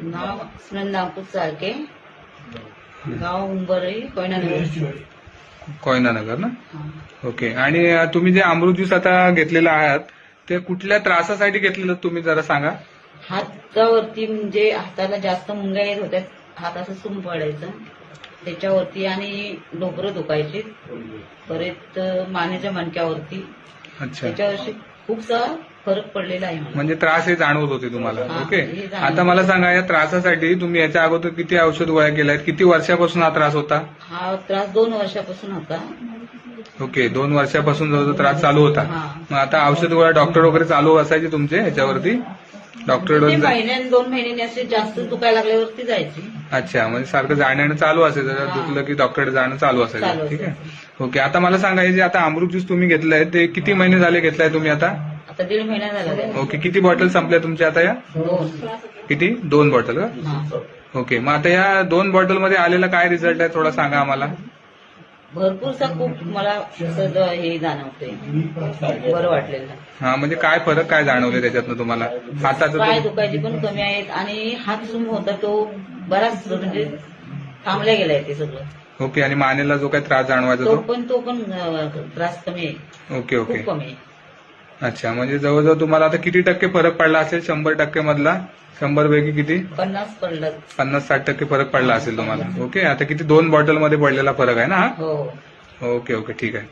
नाव सुनंदा अंकुश साळके, गाव उंबरई, कोयनानगर. कोयनानगर ना? हा. ओके. आणि तुम्ही जे अमृत ज्यूस आता घेतलेला आहात ते कुठल्या त्रासासाठी घेतलेलं तुम्ही जरा सांगा. हातावरती म्हणजे हाताला जास्त मुंग्या येत होत्या, हात असं सुम पडायचं त्याच्यावरती, आणि डोकरं दुखायचे, परत मानेच्या मणक्यावरती. अच्छा. त्याच्यावरती खूपसा फरक पडलेला आहे मला. म्हणजे त्रास हे जाणवत होते तुम्हाला. हा, ओके. हे जाणवत आता मला सांगा, या त्रासासाठी तुम्ही याच्या अगोदर किती औषध गोळ्या केल्या आहेत? किती वर्षापासून हा त्रास होता? हा त्रास 2 वर्षापासून होता. ओके. 2 वर्षापासून जो त्रास चालू होता. हा. मग आता औषध गोळ्या डॉक्टर वगैरे चालू असायचे तुमचे ह्याच्यावरती? डॉक्टर ते महिन्याने 2 महिन्याने असे जास्त दुखायला लागल्यावरती जायची. अच्छा. म्हणजे सारखं जाणं चालू असायचं, जर हा. दुखलं की डॉक्टर जाणं चालू चालू असायचं. ठीक आहे. असायचं. ओके. आता मला सांगा, हे जे आता अमृत ज्यूस तुम्ही घेतलंय ते किती महिने झाले घेतलाय तुम्ही आता? आता 1.5 महिना झाला त्याला. ओके. किती बॉटल संपल्या तुमच्या आता या? 2. किती? 2 बॉटल का? हा. ओके. मग आता या 2 बॉटल मध्ये आलेला काय रिझल्ट आहे थोडा सांगा आम्हाला. भरपूरसा खूप मला असं हे जाणवतंय, बरं वाटलेलं. हा, म्हणजे काय फरक काय जाणवले त्याच्यातनं तुम्हाला? हाताचं पाय दुखायचे पण कमी आहेत, आणि हात सुम होता तो बराच म्हणजे थांबल्या गेलाय ते सगळं. ओके. आणि मानेला जो काही त्रास जाणवायचा तो पण त्रास कमी आहे, ओके. ओके. खूप कमी आहे. अच्छा. म्हणजे जवळजवळ तुम्हाला आता किती टक्के फरक पडला असेल? 100% मधला 100 पैकी किती? 50 पडलं. 50-60% फरक पडला असेल तुम्हाला. ओके. आता किती 2 बॉटल मध्ये पडलेला फरक आहे ना हा? हो. ओके. ओके. ठीक आहे.